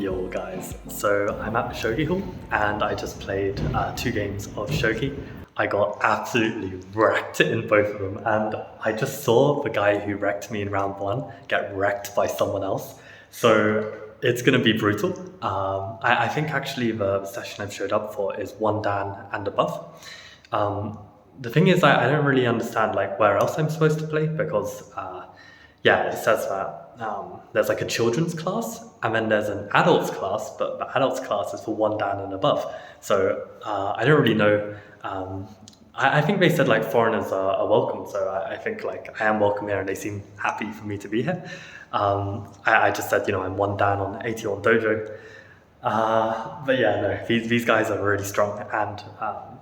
Yo guys, so I'm at the Shogi Hall and I just played 2 games of Shogi. I got absolutely wrecked in both of them, and I just saw the guy who wrecked me in round 1 get wrecked by someone else. So it's going to be brutal. I think actually the session I've showed up for is 1 Dan and above. The thing is, I don't really understand like where else I'm supposed to play because it says that there's like a children's class and then there's an adults class, but the adults class is for 1 Dan and above. So I don't really know. I think they said like foreigners are welcome, so I think like I am welcome here and they seem happy for me to be here. I just said, I'm 1 Dan on 81 Dojo. But yeah, no, these guys are really strong, and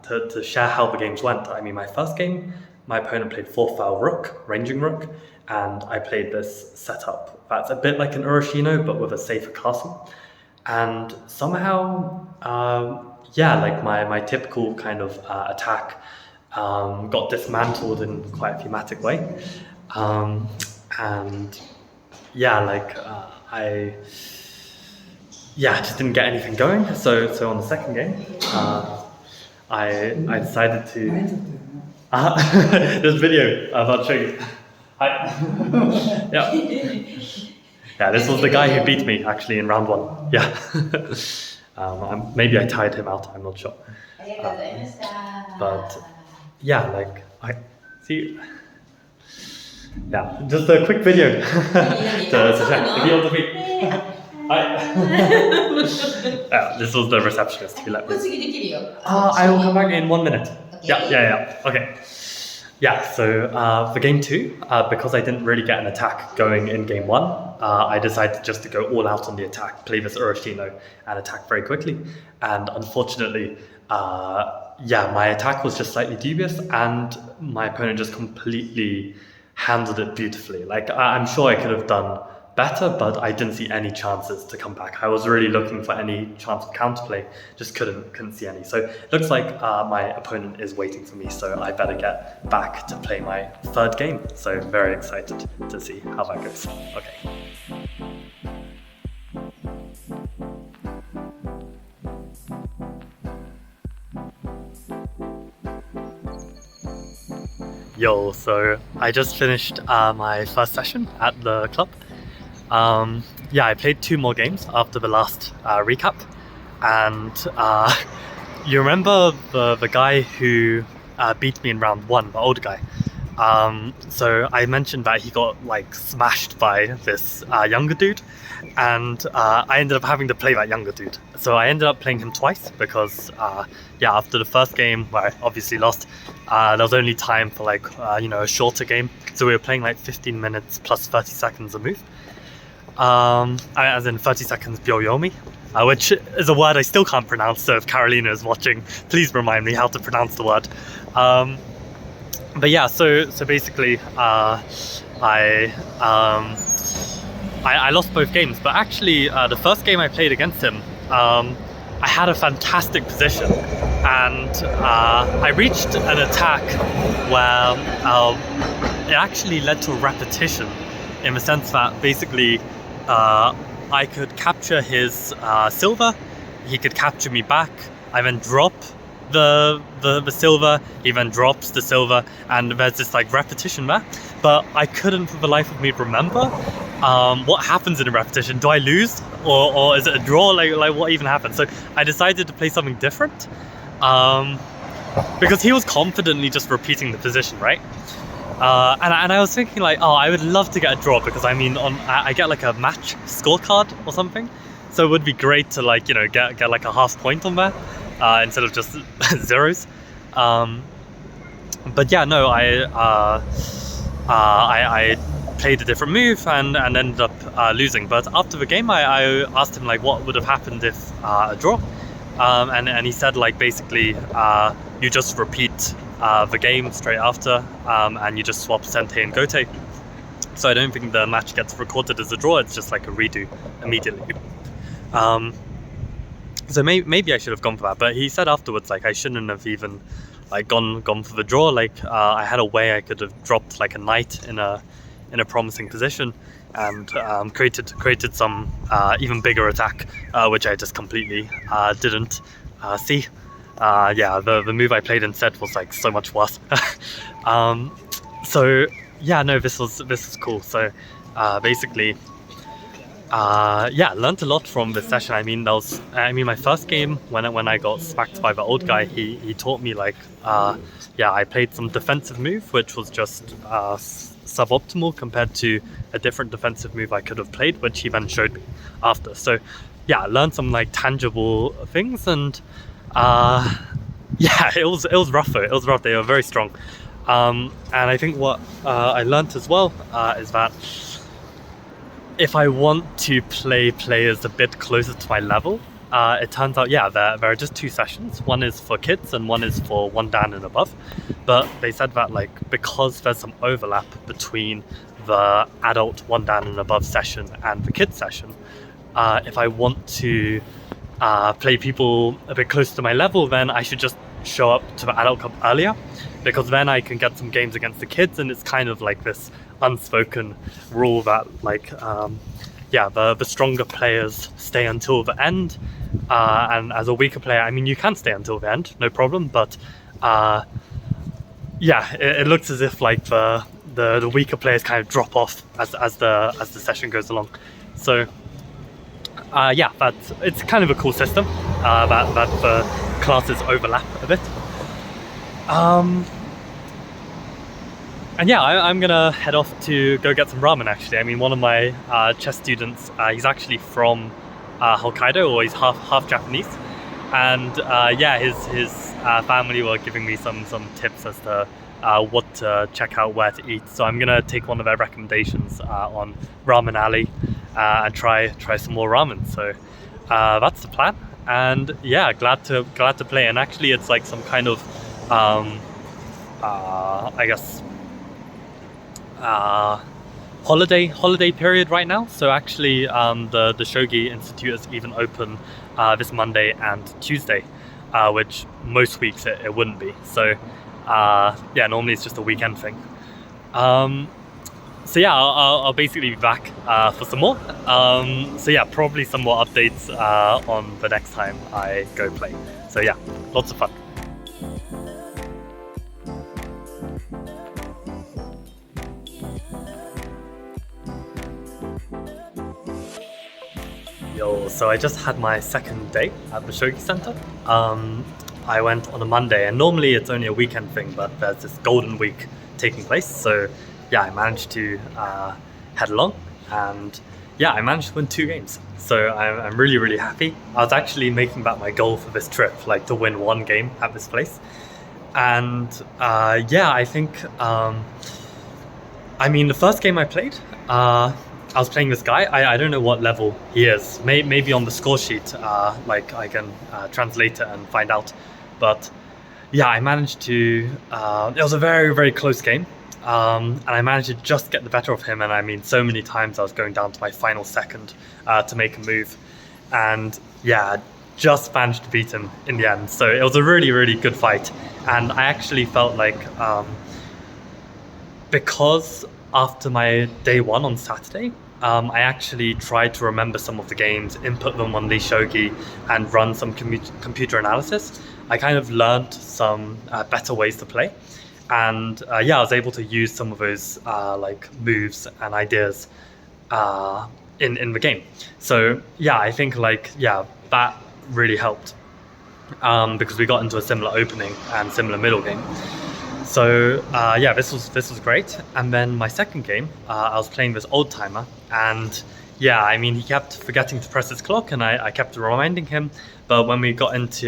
to share how the games went, I mean, my first game, my opponent played 4th file Rook, Ranging Rook, and I played this setup that's a bit like an Urashino, but with a safer castle. And somehow, like my typical kind of attack got dismantled in quite a thematic way. I just didn't get anything going. So on the second game, I decided to. This video I'll show you. Yeah, this was the guy who beat me actually in round 1. Yeah. Maybe I tired him out. I'm not sure. But yeah, like I see. Yeah, just a quick video to check if you want to beat. This was the receptionist who let me. I will come back in 1 minute. Yeah. Okay. Yeah, so for game 2, because I didn't really get an attack going in game 1, I decided just to go all out on the attack, play this Urashino, and attack very quickly. And unfortunately, my attack was just slightly dubious, and my opponent just completely handled it beautifully. Like, I'm sure I could have done better, but I didn't see any chances to come back. I was really looking for any chance of counterplay, just couldn't see any. So it looks like my opponent is waiting for me, so I better get back to play my 3rd game. So very excited to see how that goes. Okay. Yo, so I just finished my first session at the club. I played 2 more games after the last recap, and you remember the guy who beat me in round 1, the old guy. So I mentioned that he got like smashed by this younger dude, and I ended up having to play that younger dude. So I ended up playing him twice because after the first game where I obviously lost, there was only time for like a shorter game. So we were playing like 15 minutes plus 30 seconds a move. As in 30 seconds Byoyomi, which is a word I still can't pronounce, so if Carolina is watching, please remind me how to pronounce the word. So basically I lost both games, but actually the first game I played against him, I had a fantastic position, and I reached an attack where it actually led to a repetition, in the sense that basically I could capture his silver, he could capture me back, I then drop the silver, he then drops the silver, and there's this like repetition there. But I couldn't for the life of me remember what happens in a repetition. Do I lose? Or is it a draw? Like what even happened? So I decided to play something different. Because he was confidently just repeating the position, right? And I was thinking like, I would love to get a draw, because I mean, I get like a match scorecard or something, so it would be great to like get like a half point on there instead of just zeros. But yeah, no, I played a different move and ended up losing. But after the game, I asked him like what would have happened if a draw, and he said like basically you just repeat the game straight after, and you just swap Sente and Gote. So I don't think the match gets recorded as a draw, it's just like a redo immediately. So maybe I should have gone for that, but he said afterwards like I shouldn't have even like gone for the draw. Like I had a way I could have dropped like a knight in a promising position, and created some even bigger attack, which I just completely didn't see. Yeah, the move I played instead was like so much worse. So yeah, no, this was cool. So basically, yeah, learned a lot from this session. I mean, my first game when I got smacked by the old guy, he taught me like, yeah, I played some defensive move, which was just suboptimal compared to a different defensive move I could have played, which he then showed me after. So yeah, I learned some like tangible things, and yeah, it was rough though. It was rough. They were very strong, and I think what I learned as well is that if I want to play players a bit closer to my level, it turns out, yeah, there are just 2 sessions. One is for kids and one is for 1 dan and above. But they said that like because there's some overlap between the adult 1 dan and above session and the kids session, if I want to play people a bit closer to my level, then I should just show up to the adult cup earlier, because then I can get some games against the kids, and it's kind of like this unspoken rule that like yeah, the stronger players stay until the end, and as a weaker player, I mean, you can stay until the end, no problem, but yeah, it looks as if like the weaker players kind of drop off as the session goes along. So yeah, it's kind of a cool system that the classes overlap a bit. And yeah, I'm gonna head off to go get some ramen actually. I mean, one of my chess students, he's actually from Hokkaido, or he's half Japanese, and yeah, his family were giving me some tips as to what to check out, where to eat. So I'm gonna take one of their recommendations on Ramen Alley and try some more ramen. So that's the plan, and yeah, glad to play. And actually, it's like some kind of I guess holiday period right now. So actually, the Shogi Institute is even open this Monday and Tuesday, which most weeks it wouldn't be. So yeah, normally it's just a weekend thing. So yeah, I'll basically be back for some more. So yeah, probably some more updates on the next time I go play. So yeah, lots of fun. Yo, so I just had my second day at the Shogi Center. I went on a Monday, and normally it's only a weekend thing, but there's this golden week taking place. So yeah, I managed to head along, and yeah, I managed to win 2 games. So I'm really happy. I was actually making that my goal for this trip, like to win 1 game at this place. And yeah, I think, I mean, the first game I played, I was playing this guy. I don't know what level he is. Maybe on the score sheet, like I can translate it and find out. But yeah, I managed to. It was a very close game, and I managed to just get the better of him. And I mean, so many times I was going down to my final second to make a move, and yeah, just managed to beat him in the end. So it was a really good fight, and I actually felt like because after my day 1 on Saturday, I actually tried to remember some of the games, input them on the Shogi, and run some computer analysis. I kind of learned some better ways to play, and yeah, I was able to use some of those like moves and ideas in the game. So yeah, I think like, yeah, that really helped because we got into a similar opening and similar middle game. So yeah, this was great. And then my second game, I was playing this old timer, and yeah, I mean, he kept forgetting to press his clock, and I kept reminding him. But when we got into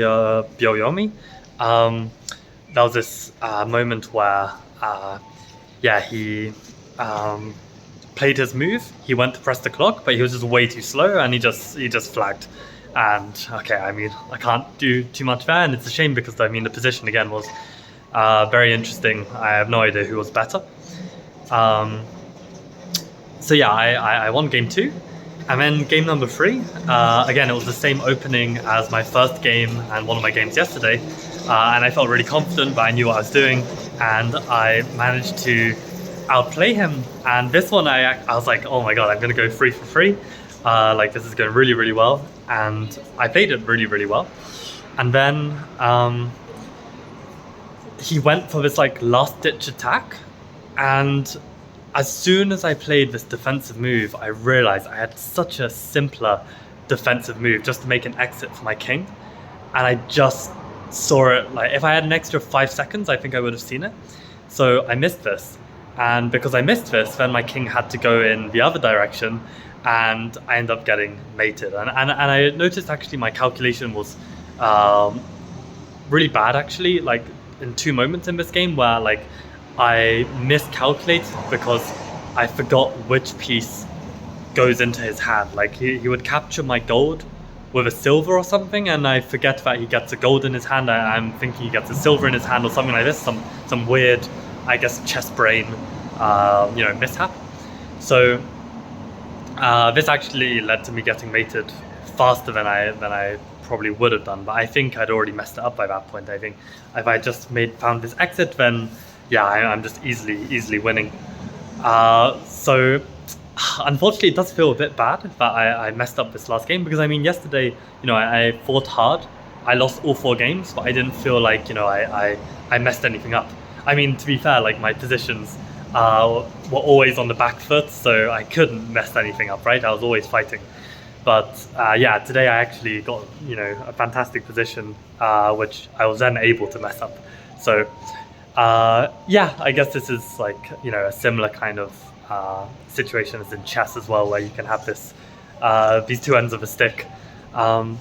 Byoyomi, there was this moment where yeah, he played his move. He went to press the clock, but he was just way too slow, and he just flagged. And okay, I mean, I can't do too much there, and it's a shame because I mean, the position again was very interesting. I have no idea who was better. So yeah, I won game 2, and then game number 3. Again, it was the same opening as my first game and one of my games yesterday, and I felt really confident, but I knew what I was doing, and I managed to outplay him. And this one, I was like, oh my god, I'm gonna go free for free. Like this is going really, really well, and I played it really, really well. And then he went for this like last ditch attack, and as soon as I played this defensive move, I realized I had such a simpler defensive move just to make an exit for my king, and I just saw it. Like if I had an extra 5 seconds, I think I would have seen it. So I missed this, and because I missed this, then my king had to go in the other direction, and I ended up getting mated. And I noticed actually my calculation was really bad actually, like in 2 moments in this game where like I miscalculated because I forgot which piece goes into his hand. Like he would capture my gold with a silver or something, and I forget that he gets a gold in his hand. I'm thinking he gets a silver in his hand or something like this. Some weird, I guess, chess brain, mishap. So this actually led to me getting mated faster than I probably would have done. But I think I'd already messed it up by that point. I think if I just found this exit, then yeah, I'm just easily winning. So unfortunately, it does feel a bit bad that I messed up this last game, because I mean yesterday, I fought hard. I lost all 4 games, but I didn't feel like I messed anything up. I mean, to be fair, like my positions were always on the back foot, so I couldn't mess anything up, right? I was always fighting. But yeah, today I actually got a fantastic position, which I was then able to mess up. So yeah, I guess this is like a similar kind of situation as in chess as well, where you can have these 2 ends of a stick. But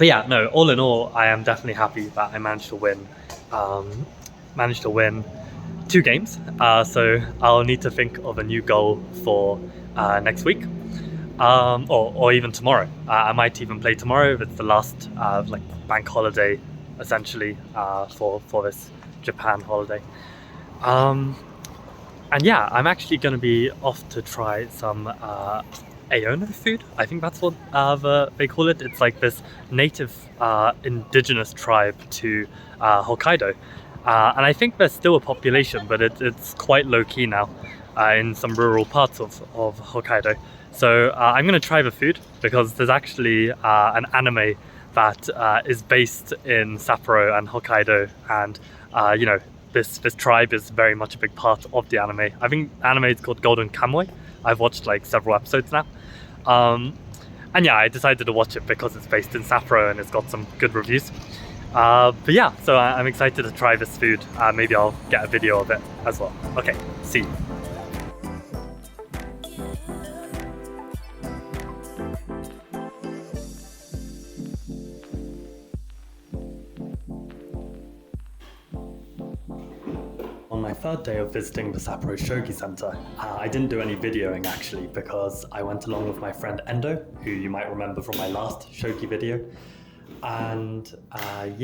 yeah, no, all in all, I am definitely happy that I managed to win 2 games. So I'll need to think of a new goal for next week. Or even tomorrow. I might even play tomorrow. It's the last like bank holiday, essentially, for this Japan holiday. And yeah, I'm actually going to be off to try some Aono food. I think that's what they call it. It's like this native indigenous tribe to Hokkaido. And I think there's still a population, but it's quite low-key now in some rural parts of Hokkaido. So I'm going to try the food, because there's actually an anime that is based in Sapporo and Hokkaido, and this tribe is very much a big part of the anime. I think the anime is called Golden Kamuy. I've watched like several episodes now. And yeah, I decided to watch it because it's based in Sapporo and it's got some good reviews. But yeah, so I'm excited to try this food. Maybe I'll get a video of it as well. Okay, see you. On my 3rd day of visiting the Sapporo Shogi Center, I didn't do any videoing actually, because I went along with my friend Endo, who you might remember from my last Shogi video. And I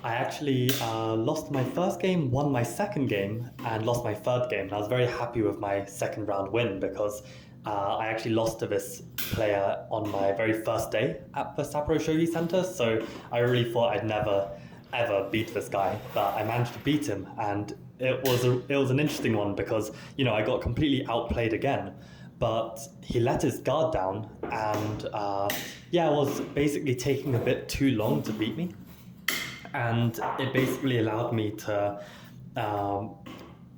actually lost my 1st game, won my 2nd game, and lost my 3rd game. And I was very happy with my 2nd round win, because I actually lost to this player on my very 1st day at the Sapporo Shogi Center. So I really thought I'd never ever beat this guy, but I managed to beat him, and it was an interesting one, because I got completely outplayed again, but he let his guard down, and it was basically taking a bit too long to beat me, and it basically allowed me to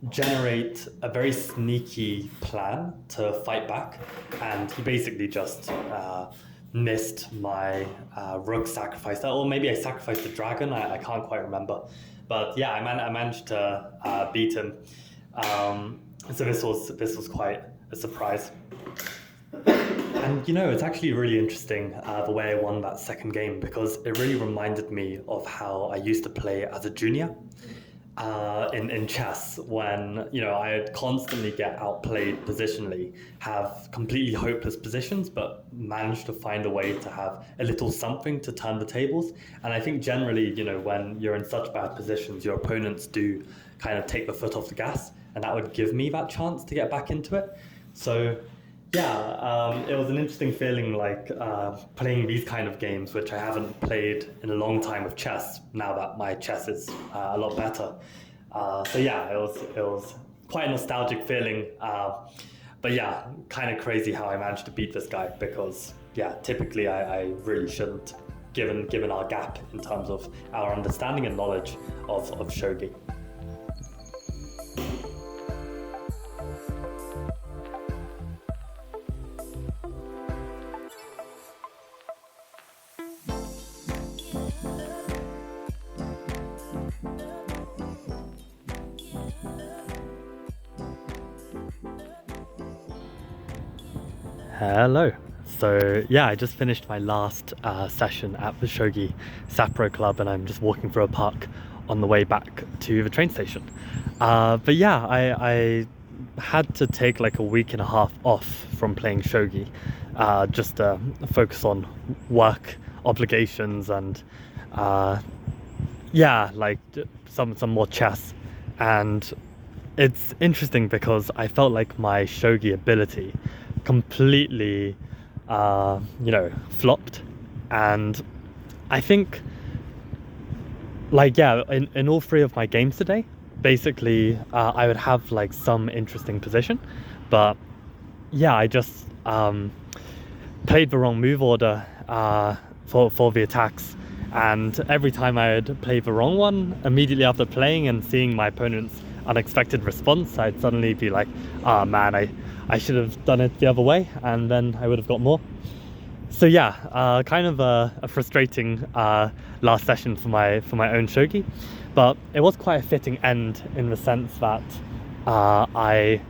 generate a very sneaky plan to fight back, and he basically just missed my rook sacrifice, or maybe I sacrificed the dragon. I can't quite remember, but yeah, I managed to beat him. So this was quite a surprise. And it's actually really interesting the way I won that 2nd game, because it really reminded me of how I used to play as a junior in chess, when I'd constantly get outplayed positionally, have completely hopeless positions, but manage to find a way to have a little something to turn the tables. And I think generally, when you're in such bad positions, your opponents do kind of take the foot off the gas, and that would give me that chance to get back into it. So yeah, it was an interesting feeling, like playing these kind of games, which I haven't played in a long time with chess, now that my chess is a lot better. So yeah, it was quite a nostalgic feeling. But yeah, kind of crazy how I managed to beat this guy because yeah, typically I really shouldn't, given our gap in terms of our understanding and knowledge of shogi. Hello. So yeah, I just finished my last session at the Shogi Sapporo Club, and I'm just walking through a park on the way back to the train station. But yeah, I had to take like a week and a half off from playing Shogi, just to focus on work obligations and yeah, like some more chess. And it's interesting because I felt like my shogi ability completely flopped. And I think, like, yeah, in all three of my games today, basically I would have like some interesting position, but yeah, I just played the wrong move order for the attacks. And every time I would play the wrong one, immediately after playing and seeing my opponent's unexpected response, I'd suddenly be like, oh man, I should have done it the other way, and then I would have got more. So yeah, kind of a frustrating last session for my own shogi, but it was quite a fitting end in the sense that I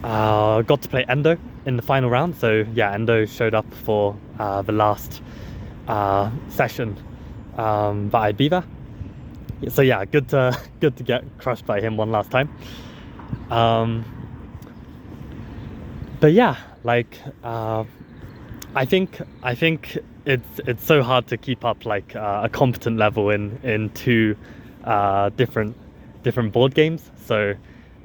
got to play Endo in the final round. So yeah, Endo showed up for the last session that I'd be there. So yeah, good to get crushed by him one last time. But yeah, like I think it's so hard to keep up like a competent level in two different board games. So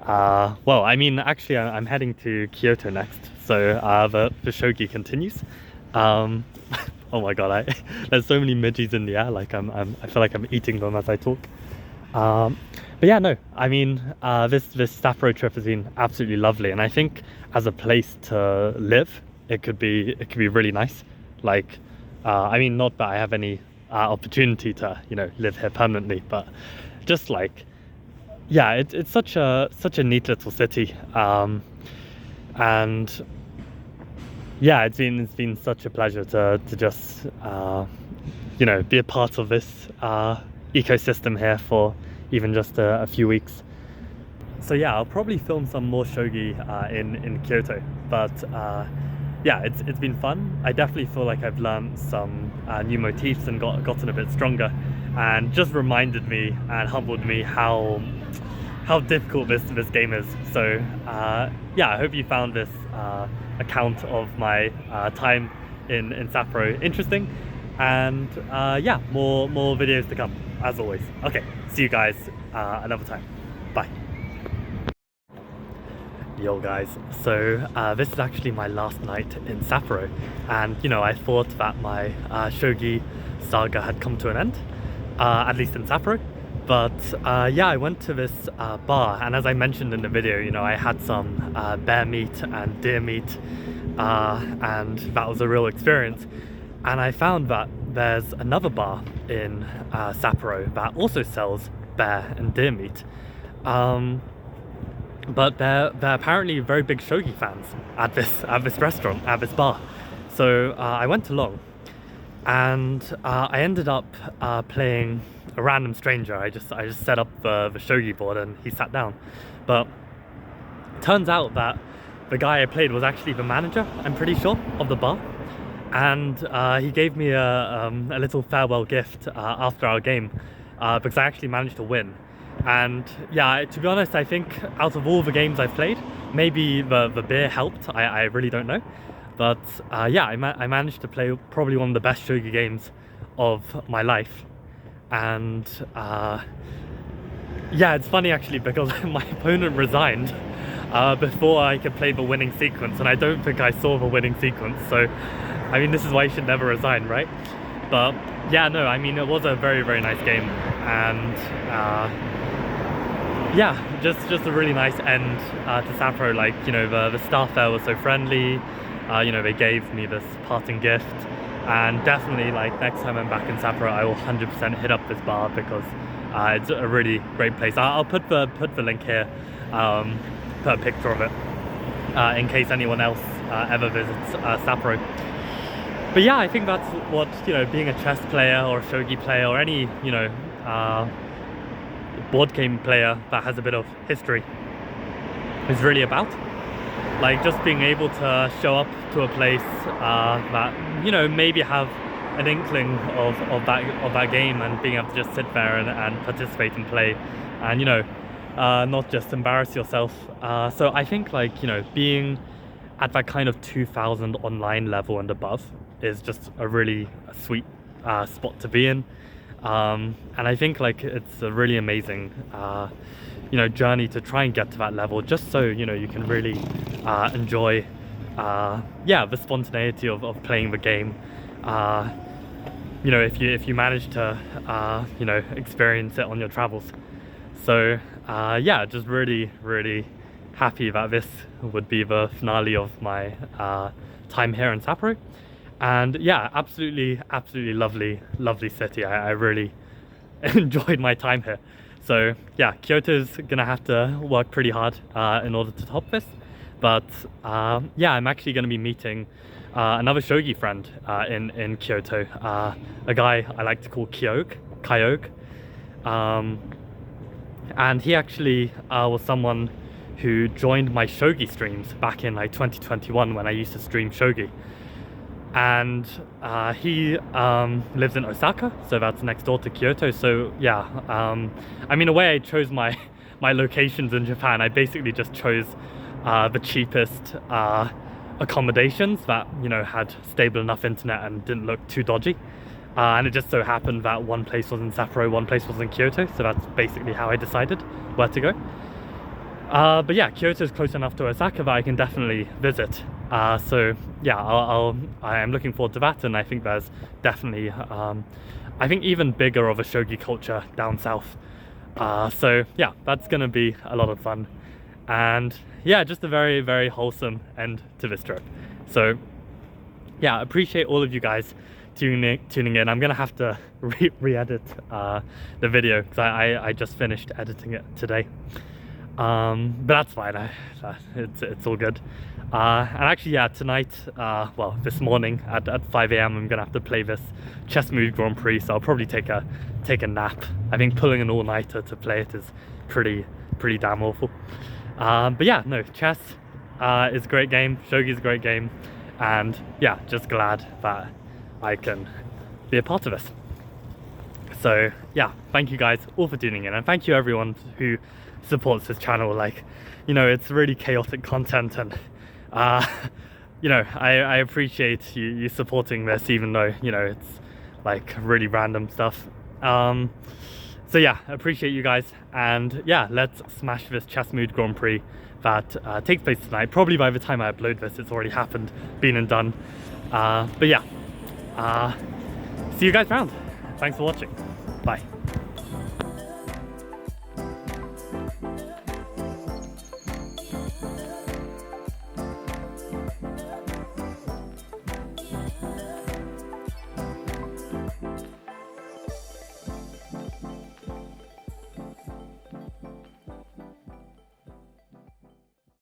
well, I mean, actually I'm heading to Kyoto next, so the shogi continues. Oh my god, there's so many midgies in the air, like I feel like I'm eating them as I talk. But yeah, no, I mean, this Sapporo trip has been absolutely lovely, and I think as a place to live, it could be really nice. Like, I mean, not that I have any opportunity to live here permanently, but just like, yeah, it's such a neat little city, and yeah, it's been such a pleasure to just be a part of this ecosystem here for even just a few weeks. So yeah, I'll probably film some more shogi in Kyoto, but yeah, it's been fun. I definitely feel like I've learned some new motifs and gotten a bit stronger, and just reminded me and humbled me how difficult this game is. So yeah, I hope you found this account of my time in Sapporo interesting, and yeah, more videos to come as always. Okay, see you guys another time. Bye. Yo guys, so this is actually my last night in Sapporo, and I thought that my shogi saga had come to an end, at least in Sapporo. But yeah, I went to this bar, and as I mentioned in the video, I had some bear meat and deer meat, and that was a real experience. And I found that there's another bar in Sapporo that also sells bear and deer meat, but they're apparently very big shogi fans at this restaurant, at this bar. So I went along, and I ended up playing a random stranger. I just set up the shogi board and he sat down. But turns out that the guy I played was actually the manager, I'm pretty sure, of the bar. And he gave me a little farewell gift after our game, because I actually managed to win. And yeah, to be honest, I think out of all the games I've played, maybe the beer helped. I really don't know. But yeah, I managed to play probably one of the best shogi games of my life. And yeah, it's funny actually, because my opponent resigned before I could play the winning sequence, and I don't think I saw the winning sequence. So I mean, this is why you should never resign, right? But yeah, no, I mean, it was a very, very nice game, and yeah, just a really nice end to Sapporo. Like, you know, the staff there were so friendly. You know, they gave me this parting gift, and definitely, like, next time I'm back in Sapporo, I will 100% hit up this bar because it's a really great place. I'll put the link here, put a picture of it in case anyone else ever visits Sapporo. But yeah, I think that's what, you know, being a chess player or a shogi player or any, you know, board game player that has a bit of history is really about. Like, just being able to show up to a place that, you know, maybe have an inkling of that game, and being able to just sit there and participate and play, and, you know, not just embarrass yourself. So I think, like, you know, being at that kind of 2000 online level and above is just a really sweet spot to be in. And I think, like, it's a really amazing you know, journey to try and get to that level, just so, you know, you can really enjoy yeah, the spontaneity of playing the game. You know, if you manage to you know, experience it on your travels. So yeah, just really happy that this would be the finale of my time here in Sapporo. And yeah, absolutely lovely city. I really enjoyed my time here. So yeah, Kyoto's gonna have to work pretty hard in order to top this. But yeah, I'm actually gonna be meeting another shogi friend in Kyoto, a guy I like to call Kyog. And he actually was someone who joined my shogi streams back in, like, 2021 when I used to stream shogi. And he lives in Osaka, so that's next door to Kyoto. So yeah, I mean, the way I chose my locations in Japan, I basically just chose the cheapest accommodations that, you know, had stable enough internet and didn't look too dodgy. And it just so happened that one place was in Sapporo, one place was in Kyoto, so that's basically how I decided where to go. But yeah, Kyoto is close enough to Osaka that I can definitely visit. So yeah, I am looking forward to that, and I think there's definitely, I think, even bigger of a shogi culture down south. So yeah, that's gonna be a lot of fun, and yeah, just a very wholesome end to this trip. So yeah, appreciate all of you guys tuning in. I'm gonna have to re-edit the video because I just finished editing it today. But that's fine. It's all good. And actually, yeah, tonight, well, this morning at 5 AM, I'm gonna have to play this Chess Mood Grand Prix, so I'll probably take a nap. I think pulling an all-nighter to play it is pretty damn awful. But yeah, no, chess is a great game. Shogi is a great game, and yeah, just glad that I can be a part of this. So yeah, thank you guys all for tuning in, and thank you everyone who supports this channel. Like, you know, it's really chaotic content, and you know, I appreciate you supporting this, even though, you know, it's like really random stuff. So yeah, appreciate you guys, and yeah, let's smash this Chess Mood Grand Prix that takes place tonight. Probably by the time I upload this, it's already happened, been and done. But yeah, see you guys around. Thanks for watching. Bye.